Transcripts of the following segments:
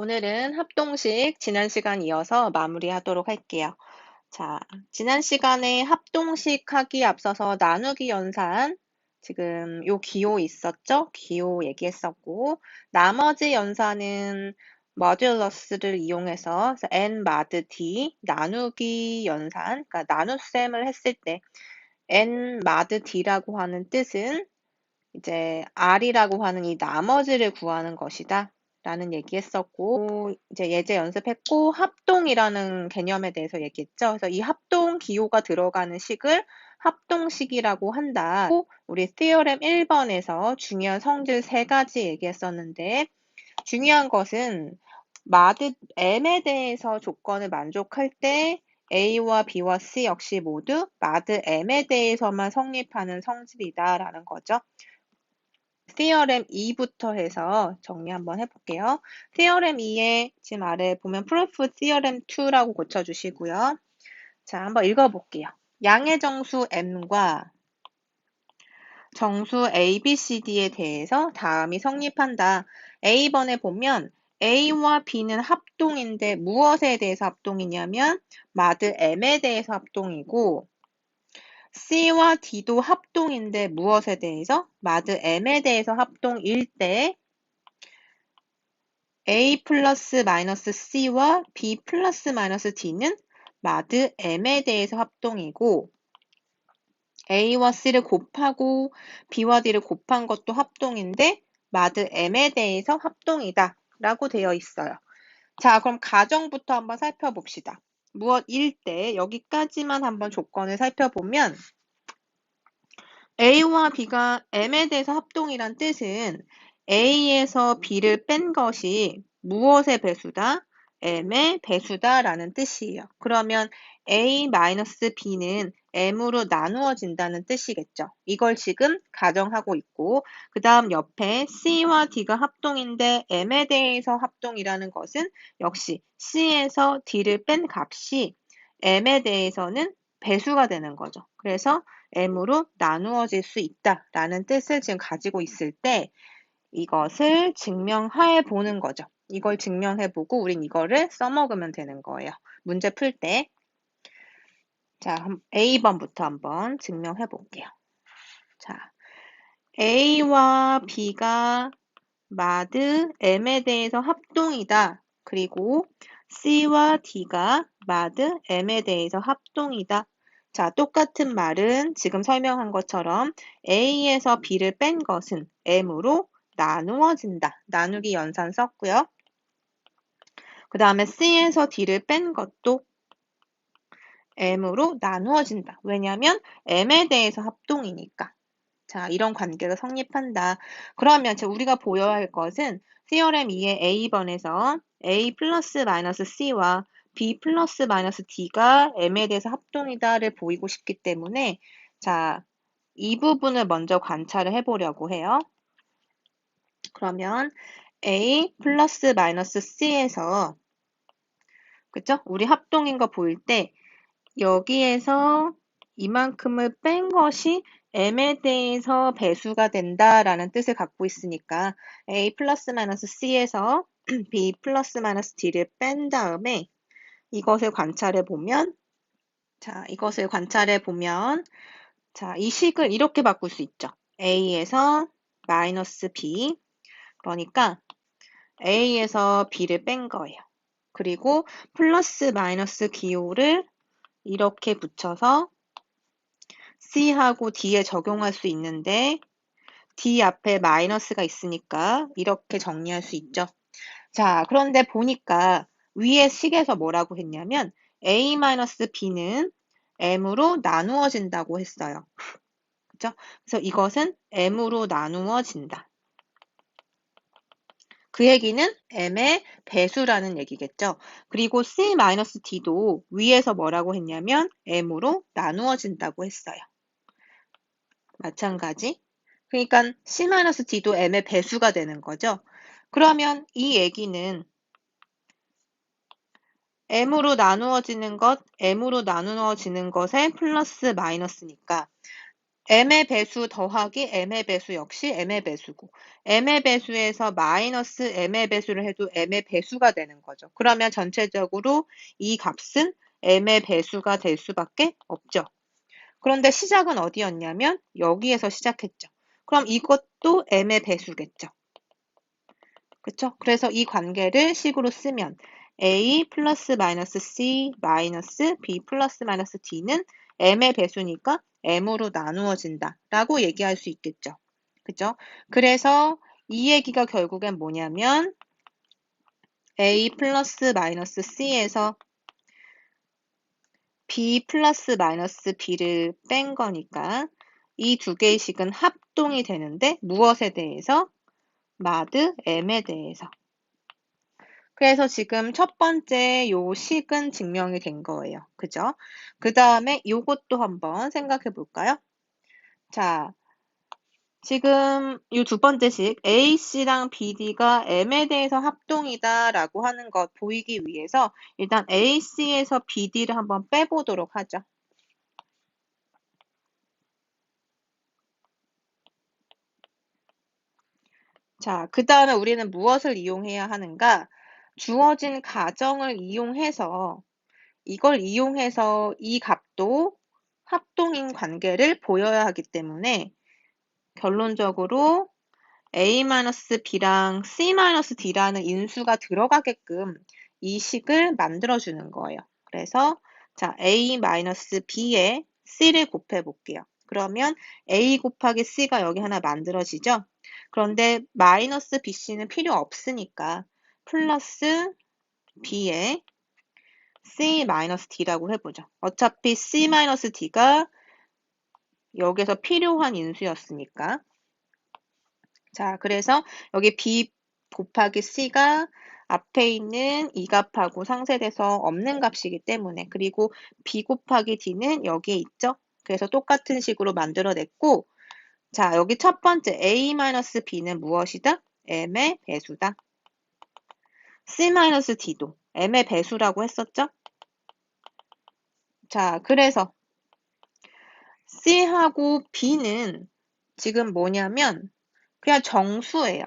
오늘은 합동식 지난 시간 이어서 마무리하도록 할게요. 자, 지난 시간에 합동식 하기 앞서서 나누기 연산, 지금 요 기호 있었죠? 기호 얘기했었고, 나머지 연산은 모듈러스를 이용해서 n 마드 d 나누기 연산, 그러니까 나눗셈을 했을 때 n 마드 d라고 하는 뜻은 이제 R이라고 하는 이 나머지를 구하는 것이다. 라는 얘기했었고, 이제 예제 연습했고, 합동이라는 개념에 대해서 얘기했죠. 그래서 이 합동 기호가 들어가는 식을 합동식이라고 한다. 우리 theorem 1번에서 중요한 성질 3가지 얘기했었는데, 중요한 것은 마드 M에 대해서 조건을 만족할 때 A와 B와 C 역시 모두 마드 M에 대해서만 성립하는 성질이다라는 거죠. theorem 2부터 해서 정리 한번 해볼게요. theorem 2에 지금 아래 보면 proof theorem 2라고 고쳐주시고요. 자, 한번 읽어볼게요. 양의 정수 m과 정수 a, b, c, d에 대해서 다음이 성립한다. A번에 보면 A와 B는 합동인데 무엇에 대해서 합동이냐면 마드 m에 대해서 합동이고 C와 D도 합동인데 무엇에 대해서? 마드 M에 대해서 합동일 때 A 플러스 마이너스 C와 B 플러스 마이너스 D는 마드 M에 대해서 합동이고 A와 C를 곱하고 B와 D를 곱한 것도 합동인데 마드 M에 대해서 합동이다 라고 되어 있어요. 자, 그럼 가정부터 한번 살펴봅시다. 무엇일 때 여기까지만 한번 조건을 살펴보면 A와 B가 M에 대해서 합동이란 뜻은 A에서 B를 뺀 것이 무엇의 배수다? M의 배수다라는 뜻이에요. 그러면 A-B는 M으로 나누어진다는 뜻이겠죠. 이걸 지금 가정하고 있고 그 다음 옆에 C와 D가 합동인데 M에 대해서 합동이라는 것은 역시 C에서 D를 뺀 값이 M에 대해서는 배수가 되는 거죠. 그래서 M으로 나누어질 수 있다라는 뜻을 지금 가지고 있을 때 이것을 증명해 보는 거죠. 이걸 증명해보고 우린 이거를 써먹으면 되는 거예요. 문제 풀 때. 자, A번부터 한번 증명해 볼게요. 자, A와 B가 마드 M에 대해서 합동이다. 그리고 C와 D가 마드 M에 대해서 합동이다. 자, 똑같은 말은 지금 설명한 것처럼 A에서 B를 뺀 것은 M으로 나누어진다. 나누기 연산 썼고요. 그 다음에 C에서 D를 뺀 것도 M으로 나누어진다. 왜냐하면 M에 대해서 합동이니까. 자, 이런 관계가 성립한다. 그러면 우리가 보여야 할 것은 theorem 2의 A번에서 A 플러스 마이너스 C와 B 플러스 마이너스 D가 M에 대해서 합동이다를 보이고 싶기 때문에 자, 이 부분을 먼저 관찰을 해보려고 해요. 그러면 A 플러스 마이너스 C에서 그죠? 우리 합동인 거 보일 때 여기에서 이만큼을 뺀 것이 M에 대해서 배수가 된다라는 뜻을 갖고 있으니까 A 플러스 마이너스 C에서 B 플러스 마이너스 D를 뺀 다음에 이것을 관찰해 보면 자, 이 식을 이렇게 바꿀 수 있죠. A에서 마이너스 B 그러니까 A에서 B를 뺀 거예요. 그리고 플러스 마이너스 기호를 이렇게 붙여서 C하고 D에 적용할 수 있는데 D 앞에 마이너스가 있으니까 이렇게 정리할 수 있죠. 자, 그런데 보니까 위에 식에서 뭐라고 했냐면 A-B는 M으로 나누어진다고 했어요. 그죠? 그래서 이것은 M으로 나누어진다. 그 얘기는 M의 배수라는 얘기겠죠. 그리고 C-D도 위에서 뭐라고 했냐면 M으로 나누어진다고 했어요. 마찬가지. 그러니까 C-D도 M의 배수가 되는 거죠. 그러면 이 얘기는 M으로 나누어지는 것에 플러스 마이너스니까 m의 배수 더하기 m의 배수 역시 m의 배수고 m의 배수에서 마이너스 m의 배수를 해도 m의 배수가 되는 거죠. 그러면 전체적으로 이 값은 m의 배수가 될 수밖에 없죠. 그런데 시작은 어디였냐면 여기에서 시작했죠. 그럼 이것도 m의 배수겠죠. 그쵸? 그래서 이 관계를 식으로 쓰면 a 플러스 마이너스 c 마이너스 b 플러스 마이너스 d는 m의 배수니까 m으로 나누어진다 라고 얘기할 수 있겠죠. 그죠? 그래서 이 얘기가 결국엔 뭐냐면 a 플러스 마이너스 c에서 b 플러스 마이너스 b를 뺀 거니까 이 두 개의 식은 합동이 되는데 무엇에 대해서? 마드 m에 대해서. 그래서 지금 첫 번째 요 식은 증명이 된 거예요. 그죠? 그 다음에 요것도 한번 생각해 볼까요? 자, 지금 이 두 번째 식 AC랑 BD가 M에 대해서 합동이다 라고 하는 것 보이기 위해서 일단 AC에서 BD를 한번 빼보도록 하죠. 자, 그 다음에 우리는 무엇을 이용해야 하는가? 주어진 가정을 이용해서 이걸 이용해서 이 값도 합동인 관계를 보여야 하기 때문에 결론적으로 a-b랑 c-d라는 인수가 들어가게끔 이 식을 만들어주는 거예요. 그래서 자 a-b에 c를 곱해 볼게요. 그러면 a 곱하기 c가 여기 하나 만들어지죠? 그런데 마이너스 bc는 필요 없으니까 플러스 b에 c-d라고 해보죠. 어차피 c-d가 여기서 필요한 인수였으니까. 자, 그래서 여기 b 곱하기 c가 앞에 있는 이 값하고 상쇄돼서 없는 값이기 때문에 그리고 b 곱하기 d는 여기에 있죠. 그래서 똑같은 식으로 만들어냈고 자, 여기 첫 번째 a-b는 무엇이다? m의 배수다. c-d도 m의 배수라고 했었죠? 자, 그래서 C하고 B는 지금 뭐냐면 그냥 정수예요.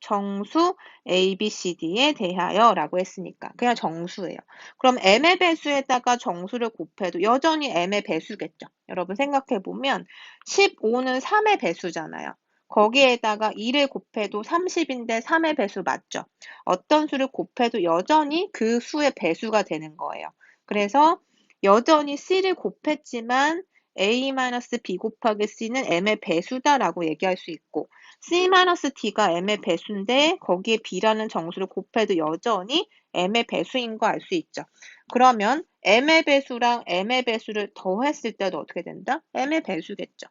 정수 A, B, C, D에 대하여 라고 했으니까 그냥 정수예요. 그럼 M의 배수에다가 정수를 곱해도 여전히 M의 배수겠죠. 여러분 생각해보면 15는 3의 배수잖아요. 거기에다가 2를 곱해도 30인데 3의 배수 맞죠? 어떤 수를 곱해도 여전히 그 수의 배수가 되는 거예요. 그래서 여전히 C를 곱했지만 a-b 곱하기 c는 m의 배수다라고 얘기할 수 있고 c-d가 m의 배수인데 거기에 b라는 정수를 곱해도 여전히 m의 배수인 거 알 수 있죠. 그러면 m의 배수랑 m의 배수를 더했을 때도 어떻게 된다? m의 배수겠죠.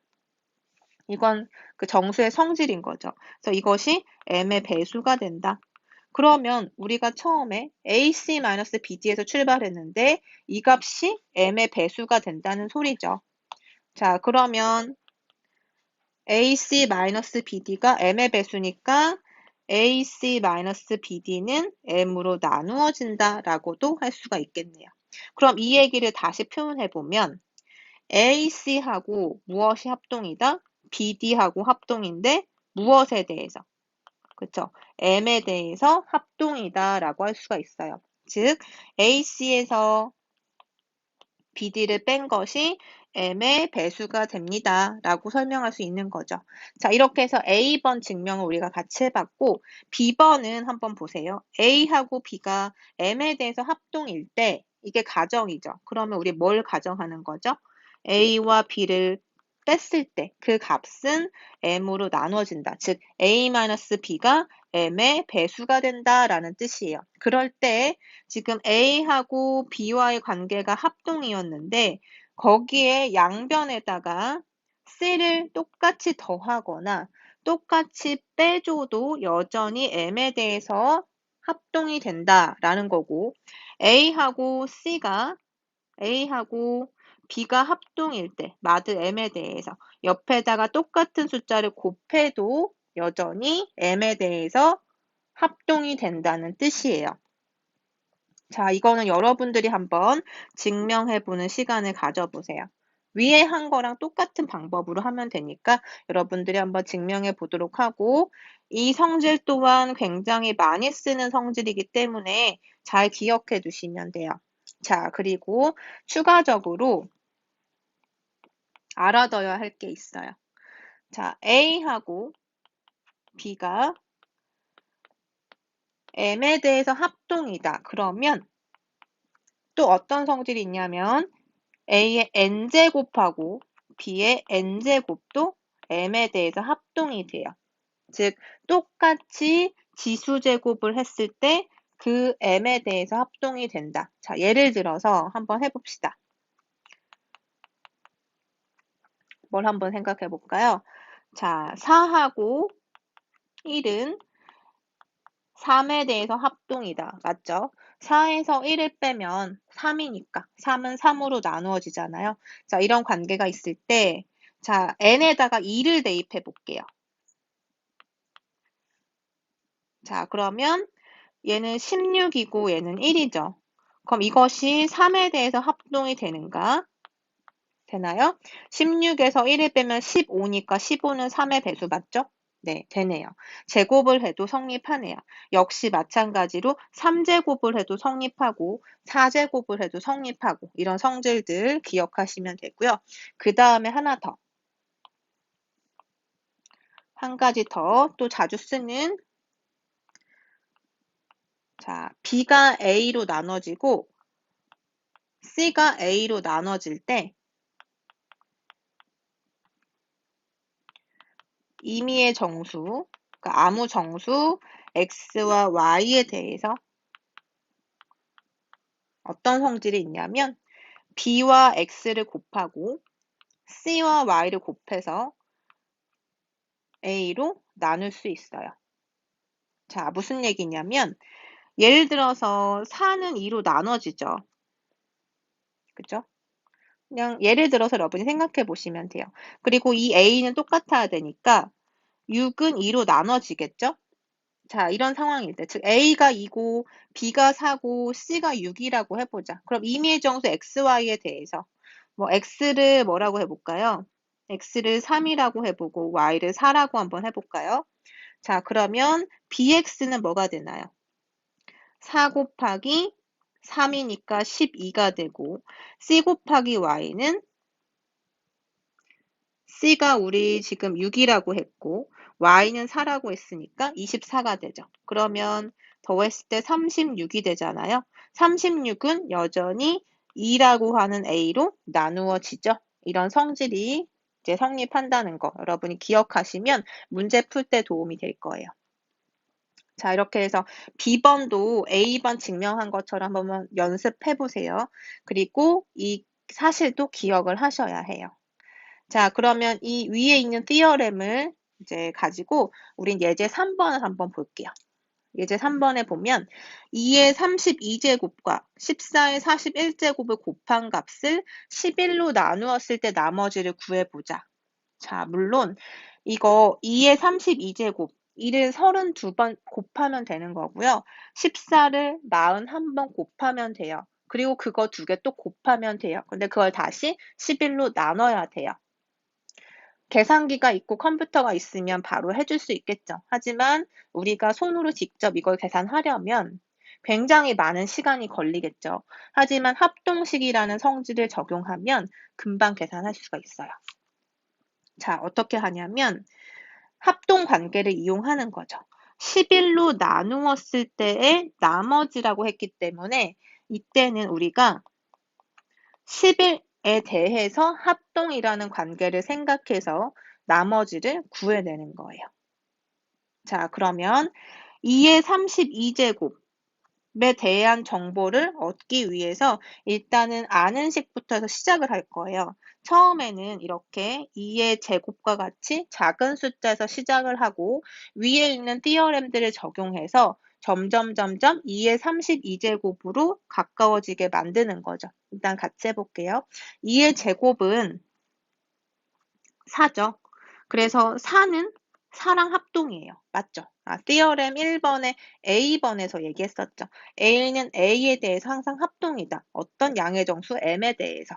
이건 그 정수의 성질인 거죠. 그래서 이것이 m의 배수가 된다. 그러면 우리가 처음에 AC-BD에서 출발했는데 이 값이 m의 배수가 된다는 소리죠. 자, 그러면 AC-BD가 M의 배수니까 AC-BD는 M으로 나누어진다 라고도 할 수가 있겠네요. 그럼 이 얘기를 다시 표현해보면 AC하고 무엇이 합동이다? BD하고 합동인데 무엇에 대해서? 그쵸? M에 대해서 합동이다 라고 할 수가 있어요. 즉, AC에서 BD를 뺀 것이 M의 배수가 됩니다. 라고 설명할 수 있는 거죠. 자, 이렇게 해서 A번 증명을 우리가 같이 해봤고 B번은 한번 보세요. A하고 B가 M에 대해서 합동일 때 이게 가정이죠. 그러면 우리 뭘 가정하는 거죠? A와 B를 뺐을 때 그 값은 M으로 나눠진다. 즉 A-B가 M의 배수가 된다라는 뜻이에요. 그럴 때 지금 A하고 B와의 관계가 합동이었는데 거기에 양변에다가 C를 똑같이 더하거나 똑같이 빼줘도 여전히 M에 대해서 합동이 된다라는 거고 A하고 B가 합동일 때 마드 M에 대해서 옆에다가 똑같은 숫자를 곱해도 여전히 M에 대해서 합동이 된다는 뜻이에요. 자, 이거는 여러분들이 한번 증명해보는 시간을 가져보세요. 위에 한 거랑 똑같은 방법으로 하면 되니까 여러분들이 한번 증명해 보도록 하고 이 성질 또한 굉장히 많이 쓰는 성질이기 때문에 잘 기억해 두시면 돼요. 자, 그리고 추가적으로 알아둬야 할 게 있어요. 자, A하고 B가 M에 대해서 합동이다. 그러면 또 어떤 성질이 있냐면 A의 n제곱하고 B의 n제곱도 M에 대해서 합동이 돼요. 즉, 똑같이 지수제곱을 했을 때 그 M에 대해서 합동이 된다. 자, 예를 들어서 한번 해봅시다. 뭘 한번 생각해 볼까요? 자, 4하고 1은 3에 대해서 합동이다. 맞죠? 4에서 1을 빼면 3이니까 3은 3으로 나누어지잖아요. 자, 이런 관계가 있을 때 자, n에다가 2를 대입해 볼게요. 자, 그러면 얘는 16이고 얘는 1이죠. 그럼 이것이 3에 대해서 합동이 되는가? 되나요? 16에서 1을 빼면 15니까 15는 3의 배수 맞죠? 네, 되네요. 제곱을 해도 성립하네요. 역시 마찬가지로 3제곱을 해도 성립하고 4제곱을 해도 성립하고 이런 성질들 기억하시면 되고요. 그 다음에 하나 더. 한 가지 더 또 자주 쓰는 자, B가 A로 나눠지고 C가 A로 나눠질 때 임의의 정수, 그러니까 아무 정수 x와 y에 대해서 어떤 성질이 있냐면 b와 x를 곱하고 c와 y를 곱해서 a로 나눌 수 있어요. 자, 무슨 얘기냐면 예를 들어서 4는 2로 나눠지죠. 그죠? 그냥 예를 들어서 여러분이 생각해 보시면 돼요. 그리고 이 a는 똑같아야 되니까 6은 2로 나눠지겠죠? 자, 이런 상황일 때, 즉 A가 2고 B가 4고 C가 6이라고 해보자. 그럼 임의의 정수 XY에 대해서 뭐 X를 뭐라고 해볼까요? X를 3이라고 해보고 Y를 4라고 한번 해볼까요? 자, 그러면 BX는 뭐가 되나요? 4 곱하기 3이니까 12가 되고 C 곱하기 Y는 C가 우리 지금 6이라고 했고 Y는 4라고 했으니까 24가 되죠. 그러면 더했을 때 36이 되잖아요. 36은 여전히 2라고 하는 A로 나누어지죠. 이런 성질이 이제 성립한다는 거 여러분이 기억하시면 문제 풀 때 도움이 될 거예요. 자, 이렇게 해서 B번도 A번 증명한 것처럼 한번 연습해 보세요. 그리고 이 사실도 기억을 하셔야 해요. 자, 그러면 이 위에 있는 티어렘을 이제 가지고 우린 예제 3번을 한번 볼게요. 예제 3번에 보면 2의 32제곱과 14의 41제곱을 곱한 값을 11로 나누었을 때 나머지를 구해보자. 자, 물론 이거 2의 32제곱 1을 32번 곱하면 되는 거고요. 14를 41번 곱하면 돼요. 그리고 그거 두 개 또 곱하면 돼요. 근데 그걸 다시 11로 나눠야 돼요. 계산기가 있고 컴퓨터가 있으면 바로 해줄 수 있겠죠. 하지만 우리가 손으로 직접 이걸 계산하려면 굉장히 많은 시간이 걸리겠죠. 하지만 합동식이라는 성질을 적용하면 금방 계산할 수가 있어요. 자, 어떻게 하냐면 합동 관계를 이용하는 거죠. 11로 나누었을 때의 나머지라고 했기 때문에 이때는 우리가 11에 대해서 합동이라는 관계를 생각해서 나머지를 구해내는 거예요. 자, 그러면 2의 32제곱에 대한 정보를 얻기 위해서 일단은 아는 식부터 해서 시작을 할 거예요. 처음에는 이렇게 2의 제곱과 같이 작은 숫자에서 시작을 하고 위에 있는 티어렘들을 적용해서 점점 2의 32제곱으로 가까워지게 만드는 거죠. 일단 같이 해볼게요. 2의 제곱은 4죠. 그래서 4는 4랑 합동이에요. 맞죠? 티어렘 1번에 A번에서 얘기했었죠. A는 A에 대해서 항상 합동이다. 어떤 양의 정수 M에 대해서.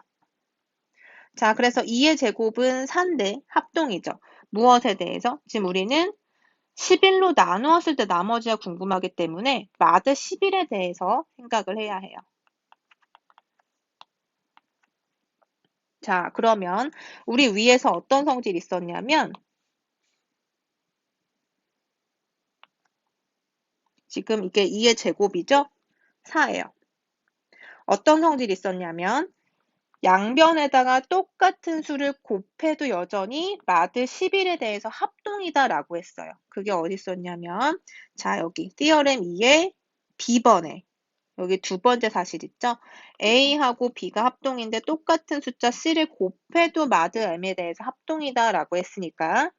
자, 그래서 2의 제곱은 4인데 합동이죠. 무엇에 대해서? 지금 우리는 11로 나누었을 때 나머지가 궁금하기 때문에 마드 11에 대해서 생각을 해야 해요. 자, 그러면 우리 위에서 어떤 성질이 있었냐면 지금 이게 2의 제곱이죠? 4예요. 어떤 성질이 있었냐면 양변에다가 똑같은 수를 곱해도 여전히 마드 11에 대해서 합동이다라고 했어요. 그게 어디 있었냐면 자, 여기 티어렘 2의 B번에 여기 두 번째 사실 있죠? A하고 B가 합동인데 똑같은 숫자 C를 곱해도 마드 M에 대해서 합동이다라고 했으니까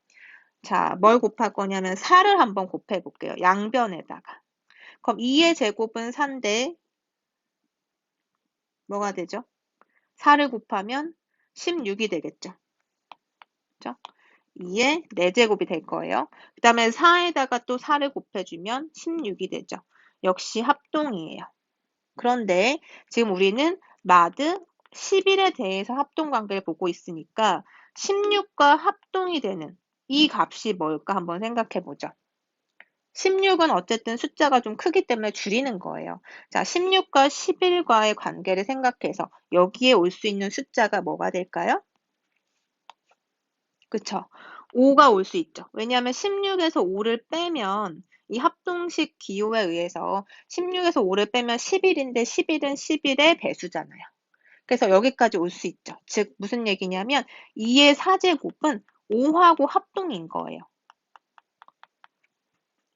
자, 뭘 곱할 거냐면 4를 한번 곱해 볼게요. 양변에다가. 그럼 2의 제곱은 4인데 뭐가 되죠? 4를 곱하면 16이 되겠죠. 그죠? 2의 4제곱이 될 거예요. 그 다음에 4에다가 또 4를 곱해주면 16이 되죠. 역시 합동이에요. 그런데 지금 우리는 마드 11에 대해서 합동 관계를 보고 있으니까 16과 합동이 되는 이 값이 뭘까 한번 생각해 보죠. 16은 어쨌든 숫자가 좀 크기 때문에 줄이는 거예요. 자, 16과 11과의 관계를 생각해서 여기에 올 수 있는 숫자가 뭐가 될까요? 그쵸? 5가 올 수 있죠. 왜냐하면 16에서 5를 빼면 이 합동식 기호에 의해서 16에서 5를 빼면 11인데 11은 11의 배수잖아요. 그래서 여기까지 올 수 있죠. 즉 무슨 얘기냐면 2의 4제곱은 5하고 합동인 거예요.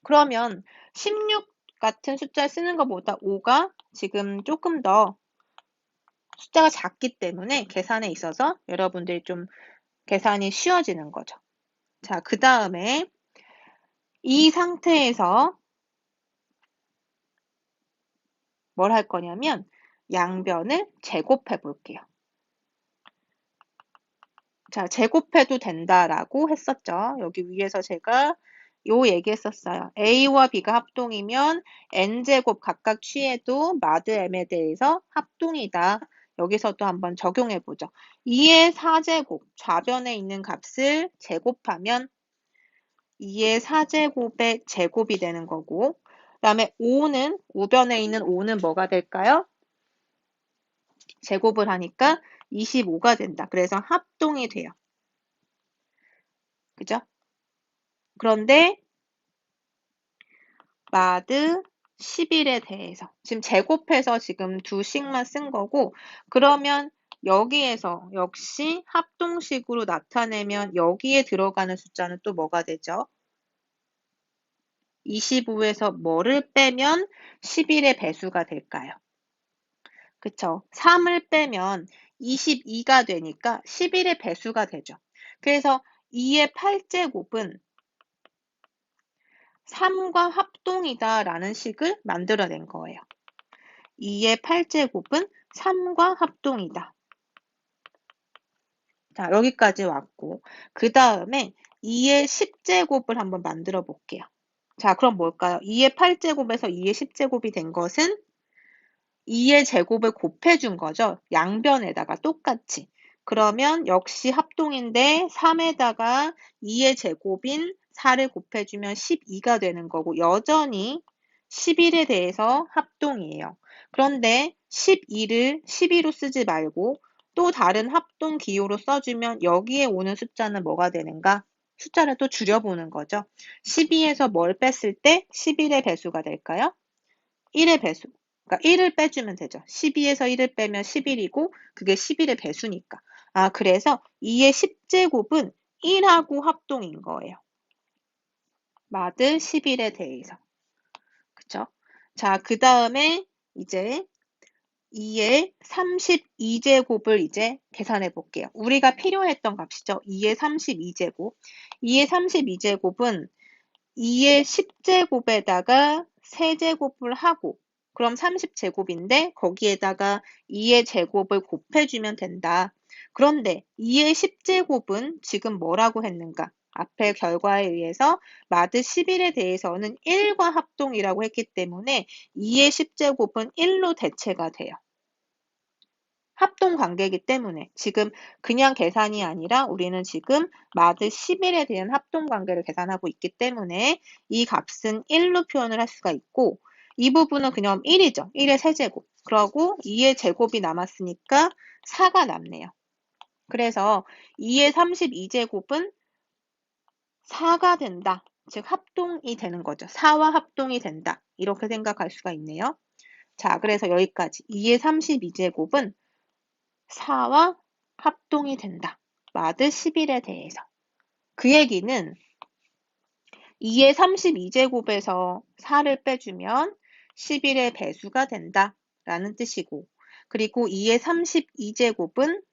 그러면 16 같은 숫자를 쓰는 것보다 5가 지금 조금 더 숫자가 작기 때문에 계산에 있어서 여러분들이 좀 계산이 쉬워지는 거죠. 자, 그 다음에 이 상태에서 뭘 할 거냐면 양변을 제곱해 볼게요. 자, 제곱해도 된다라고 했었죠. 여기 위에서 제가 요 얘기했었어요. A와 B가 합동이면 N제곱 각각 취해도 마드 M에 대해서 합동이다. 여기서도 한번 적용해 보죠. 2의 4제곱, 좌변에 있는 값을 제곱하면 2의 4제곱의 제곱이 되는 거고 그 다음에 5는 우변에 있는 5는 뭐가 될까요? 제곱을 하니까 25가 된다. 그래서 합동이 돼요. 그죠? 그런데 마드 11에 대해서 지금 제곱해서 지금 두 식만 쓴 거고 그러면 여기에서 역시 합동식으로 나타내면 여기에 들어가는 숫자는 또 뭐가 되죠? 25에서 뭐를 빼면 11의 배수가 될까요? 그쵸? 3을 빼면 22가 되니까 11의 배수가 되죠. 그래서 2의 8제곱은 3과 합동이다 라는 식을 만들어낸 거예요. 2의 8제곱은 3과 합동이다. 자, 여기까지 왔고 그 다음에 2의 10제곱을 한번 만들어 볼게요. 자, 그럼 뭘까요? 2의 8제곱에서 2의 10제곱이 된 것은 2의 제곱을 곱해준 거죠. 양변에다가 똑같이. 그러면 역시 합동인데 3에다가 2의 제곱인 4를 곱해주면 12가 되는 거고 여전히 11에 대해서 합동이에요. 그런데 12를 12로 쓰지 말고 또 다른 합동 기호로 써주면 여기에 오는 숫자는 뭐가 되는가? 숫자를 또 줄여보는 거죠. 12에서 뭘 뺐을 때 11의 배수가 될까요? 1의 배수. 그러니까 1을 빼주면 되죠. 12에서 1을 빼면 11이고 그게 11의 배수니까. 아, 그래서 2의 10제곱은 1하고 합동인 거예요. 마드 11에 대해서. 그쵸? 자, 그 다음에 이제 2의 32제곱을 이제 계산해 볼게요. 우리가 필요했던 값이죠. 2의 32제곱. 2의 32제곱은 2의 10제곱에다가 세제곱을 하고 그럼 30제곱인데 거기에다가 2의 제곱을 곱해주면 된다. 그런데 2의 10제곱은 지금 뭐라고 했는가? 앞의 결과에 의해서 마드 11에 대해서는 1과 합동이라고 했기 때문에 2의 10제곱은 1로 대체가 돼요. 합동 관계이기 때문에 지금 그냥 계산이 아니라 우리는 지금 마드 11에 대한 합동 관계를 계산하고 있기 때문에 이 값은 1로 표현을 할 수가 있고 이 부분은 그냥 1이죠. 1의 세제곱. 그러고 2의 제곱이 남았으니까 4가 남네요. 그래서 2의 32제곱은 4가 된다. 즉 합동이 되는 거죠. 4와 합동이 된다. 이렇게 생각할 수가 있네요. 자, 그래서 여기까지 2의 32제곱은 4와 합동이 된다. 마드 11에 대해서. 그 얘기는 2의 32제곱에서 4를 빼주면 11의 배수가 된다. 라는 뜻이고 그리고 2의 32제곱은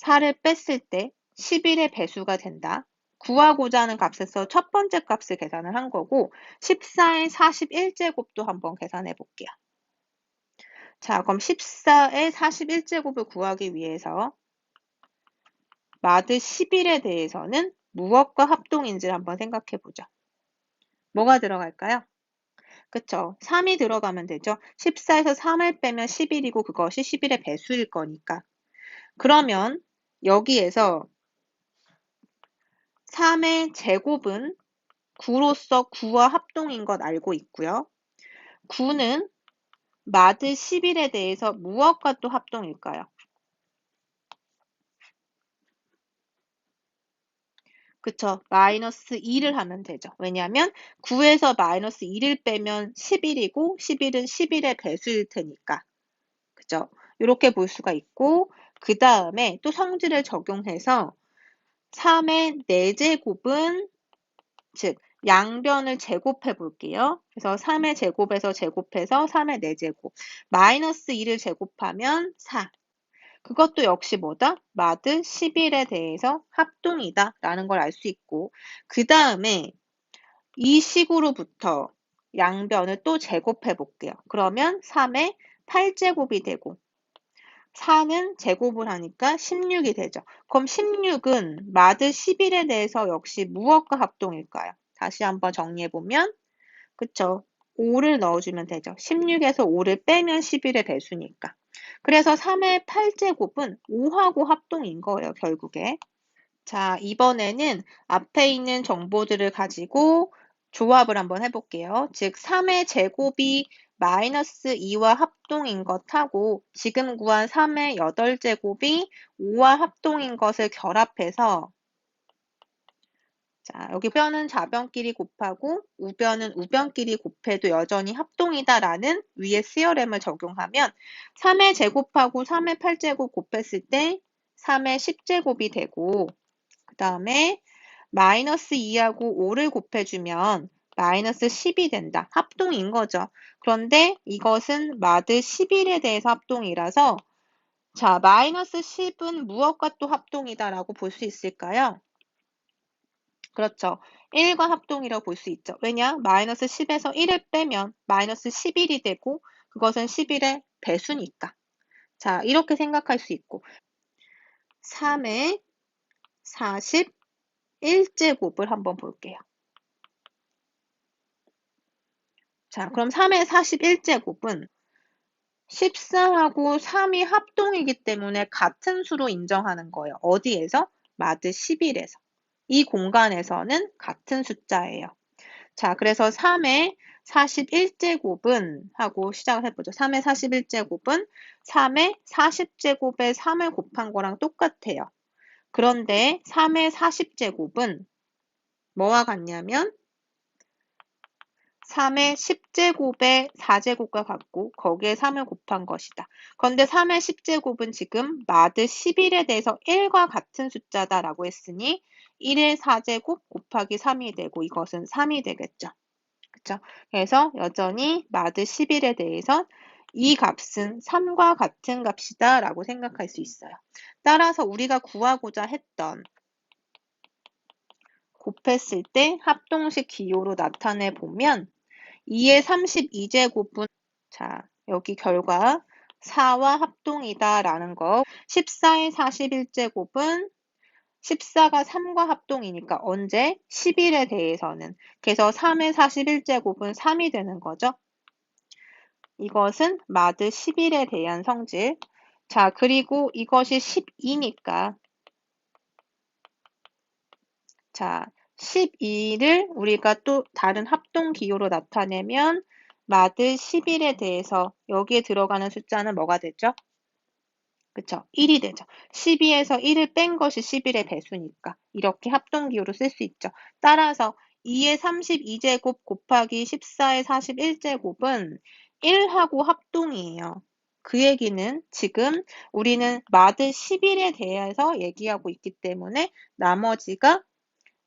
4를 뺐을 때 11의 배수가 된다. 구하고자 하는 값에서 첫 번째 값을 계산을 한 거고 14의 41제곱도 한번 계산해 볼게요. 자, 그럼 14의 41제곱을 구하기 위해서 마드 11에 대해서는 무엇과 합동인지를 한번 생각해 보죠. 뭐가 들어갈까요? 그쵸? 3이 들어가면 되죠. 14에서 3을 빼면 11이고 그것이 11의 배수일 거니까. 그러면 여기에서 3의 제곱은 9로서 9와 합동인 것 알고 있고요. 9는 마드 11에 대해서 무엇과 또 합동일까요? 그쵸. 마이너스 2를 하면 되죠. 왜냐하면 9에서 마이너스 2를 빼면 11이고 11은 11의 배수일 테니까. 그죠? 이렇게 볼 수가 있고 그 다음에 또 성질을 적용해서 3의 4제곱은 즉 양변을 제곱해 볼게요. 그래서 3의 제곱에서 제곱해서 3의 4제곱 마이너스 2를 제곱하면 4 그것도 역시 뭐다? 마드 11에 대해서 합동이다 라는 걸 알 수 있고 그 다음에 이 식으로부터 양변을 또 제곱해 볼게요. 그러면 3의 8제곱이 되고 4는 제곱을 하니까 16이 되죠. 그럼 16은 마드 11에 대해서 역시 무엇과 합동일까요? 다시 한번 정리해보면 그쵸? 5를 넣어주면 되죠. 16에서 5를 빼면 11의 배수니까. 그래서 3의 8제곱은 5하고 합동인 거예요, 결국에. 자, 이번에는 앞에 있는 정보들을 가지고 조합을 한번 해볼게요. 즉, 3의 제곱이 마이너스 2와 합동인 것하고 지금 구한 3의 8제곱이 5와 합동인 것을 결합해서 자, 여기 변은 좌변끼리 곱하고 우변은 우변끼리 곱해도 여전히 합동이다라는 위에 시어램을 적용하면 3의 제곱하고 3의 8제곱 곱했을 때 3의 10제곱이 되고 그 다음에 마이너스 2하고 5를 곱해주면 마이너스 10이 된다. 합동인 거죠. 그런데 이것은 마드 11에 대해서 합동이라서 자, 마이너스 10은 무엇과 또 합동이다라고 볼 수 있을까요? 그렇죠. 1과 합동이라고 볼 수 있죠. 왜냐? 마이너스 10에서 1을 빼면 마이너스 11이 되고 그것은 11의 배수니까. 자, 이렇게 생각할 수 있고 3의 41제곱을 한번 볼게요. 자, 그럼 3의 41제곱은 14하고 3이 합동이기 때문에 같은 수로 인정하는 거예요. 어디에서? 마드 11에서. 이 공간에서는 같은 숫자예요. 자, 그래서 3의 41제곱은 하고 시작을 해보죠. 3의 41제곱은 3의 40제곱에 3을 곱한 거랑 똑같아요. 그런데 3의 40제곱은 뭐와 같냐면 3의 10제곱에 4제곱과 같고 거기에 3을 곱한 것이다. 그런데 3의 10제곱은 지금 마드 11에 대해서 1과 같은 숫자다라고 했으니 1의 4제곱 곱하기 3이 되고 이것은 3이 되겠죠. 그쵸? 그래서 여전히 마드 11에 대해서 이 값은 3과 같은 값이다 라고 생각할 수 있어요. 따라서 우리가 구하고자 했던 곱했을 때 합동식 기호로 나타내 보면 2의 32제곱은 자 여기 결과 4와 합동이다 라는 거 14의 41제곱은 14가 3과 합동이니까 언제? 11에 대해서는. 그래서 3의 41제곱은 3이 되는 거죠. 이것은 마드 11에 대한 성질. 자, 그리고 이것이 12니까 자, 12를 우리가 또 다른 합동 기호로 나타내면 마드 11에 대해서 여기에 들어가는 숫자는 뭐가 되죠? 그쵸? 1이 되죠. 12에서 1을 뺀 것이 11의 배수니까 이렇게 합동 기호로 쓸 수 있죠. 따라서 2의 32제곱 곱하기 14의 41제곱은 1하고 합동이에요. 그 얘기는 지금 우리는 마드 11에 대해서 얘기하고 있기 때문에 나머지가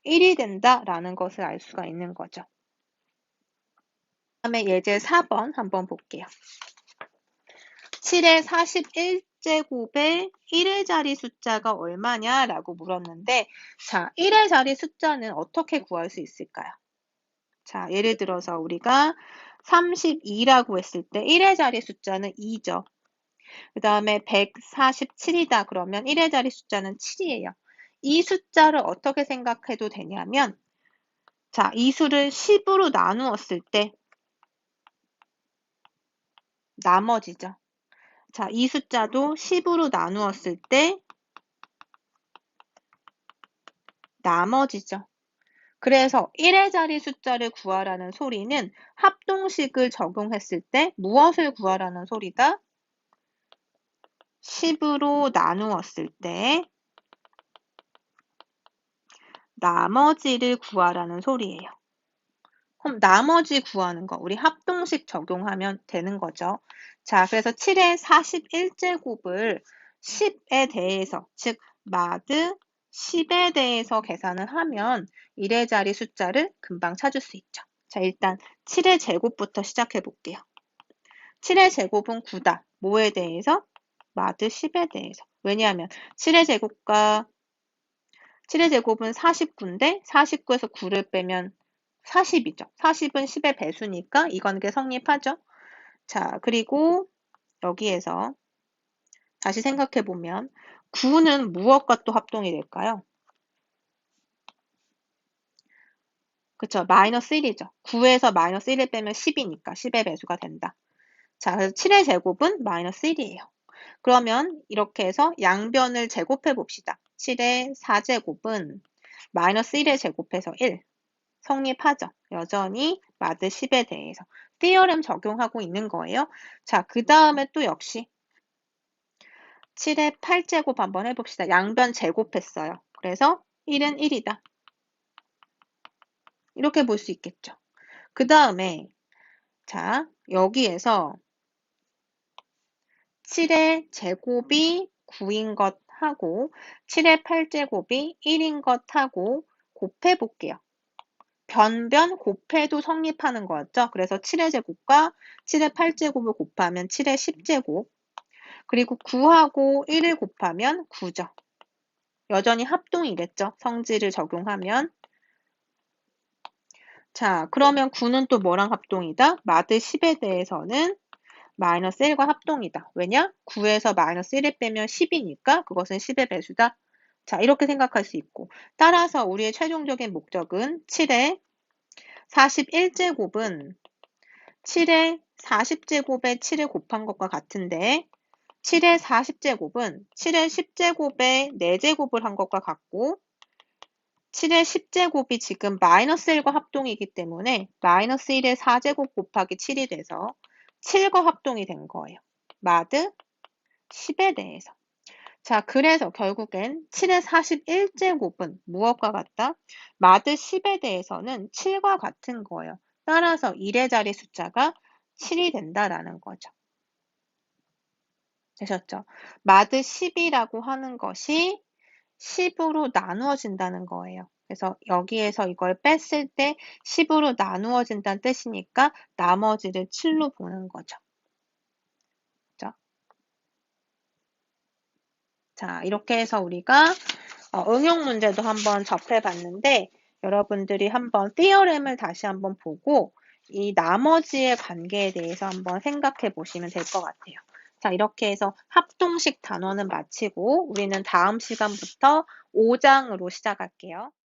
1이 된다라는 것을 알 수가 있는 거죠. 다음에 예제 4번 한번 볼게요. 7의 41제곱의 1의 자리 숫자가 얼마냐라고 물었는데 자, 1의 자리 숫자는 어떻게 구할 수 있을까요? 자, 예를 들어서 우리가 32라고 했을 때 1의 자리 숫자는 2죠. 그 다음에 147이다 그러면 1의 자리 숫자는 7이에요. 이 숫자를 어떻게 생각해도 되냐면 자, 이 수를 10으로 나누었을 때 나머지죠. 자, 이 숫자도 10으로 나누었을 때 나머지죠. 그래서 1의 자리 숫자를 구하라는 소리는 합동식을 적용했을 때 무엇을 구하라는 소리다? 10으로 나누었을 때 나머지를 구하라는 소리예요. 그럼 나머지 구하는 거 우리 합동식 적용하면 되는 거죠. 자, 그래서 7의 41제곱을 10에 대해서 즉 마드 10에 대해서 계산을 하면 1의 자리 숫자를 금방 찾을 수 있죠. 자, 일단 7의 제곱부터 시작해 볼게요. 7의 제곱은 9다. 뭐에 대해서? 마드 10에 대해서. 왜냐하면 7의 제곱과 7의 제곱은 49인데 49에서 9를 빼면 40이죠. 40은 10의 배수니까 이 관계 성립하죠. 자, 그리고 여기에서 다시 생각해 보면 9는 무엇과 또 합동이 될까요? 그쵸. 마이너스 1이죠. 9에서 마이너스 1을 빼면 10이니까 10의 배수가 된다. 자, 그래서 7의 제곱은 마이너스 1이에요. 그러면 이렇게 해서 양변을 제곱해 봅시다. 7의 4제곱은 마이너스 1의 제곱해서 1. 성립하죠. 여전히 마드 10에 대해서. 티어렘 적용하고 있는 거예요. 자, 그 다음에 또 역시 7의 8제곱 한번 해봅시다. 양변 제곱했어요. 그래서 1은 1이다. 이렇게 볼 수 있겠죠. 그 다음에 자, 여기에서 7의 제곱이 9인 것하고 7의 8제곱이 1인 것하고 곱해볼게요. 변변 곱해도 성립하는 거였죠. 그래서 7의 제곱과 7의 8제곱을 곱하면 7의 10제곱 그리고 9하고 1을 곱하면 9죠. 여전히 합동이겠죠. 성질을 적용하면. 자, 그러면 9는 또 뭐랑 합동이다? 마드 10에 대해서는 마이너스 1과 합동이다. 왜냐? 9에서 마이너스 1을 빼면 10이니까 그것은 10의 배수다. 자, 이렇게 생각할 수 있고. 따라서 우리의 최종적인 목적은 7의 41제곱은 7의 40제곱에 7을 곱한 것과 같은데 7의 40제곱은 7의 10제곱에 4제곱을 한 것과 같고 7의 10제곱이 지금 마이너스 1과 합동이기 때문에 마이너스 1의 4제곱 곱하기 7이 돼서 7과 합동이 된 거예요. 마드 10에 대해서. 자, 그래서 결국엔 7의 41제곱은 무엇과 같다? 마드 10에 대해서는 7과 같은 거예요. 따라서 1의 자리 숫자가 7이 된다라는 거죠. 되셨죠? 마드 10이라고 하는 것이 10으로 나누어진다는 거예요. 그래서 여기에서 이걸 뺐을 때 10으로 나누어진다는 뜻이니까 나머지를 7로 보는 거죠. 그죠? 자, 이렇게 해서 우리가 응용 문제도 한번 접해봤는데 여러분들이 한번 티어렘을 다시 한번 보고 이 나머지의 관계에 대해서 한번 생각해 보시면 될 것 같아요. 자, 이렇게 해서 합동식 단원은 마치고 우리는 다음 시간부터 5장으로 시작할게요.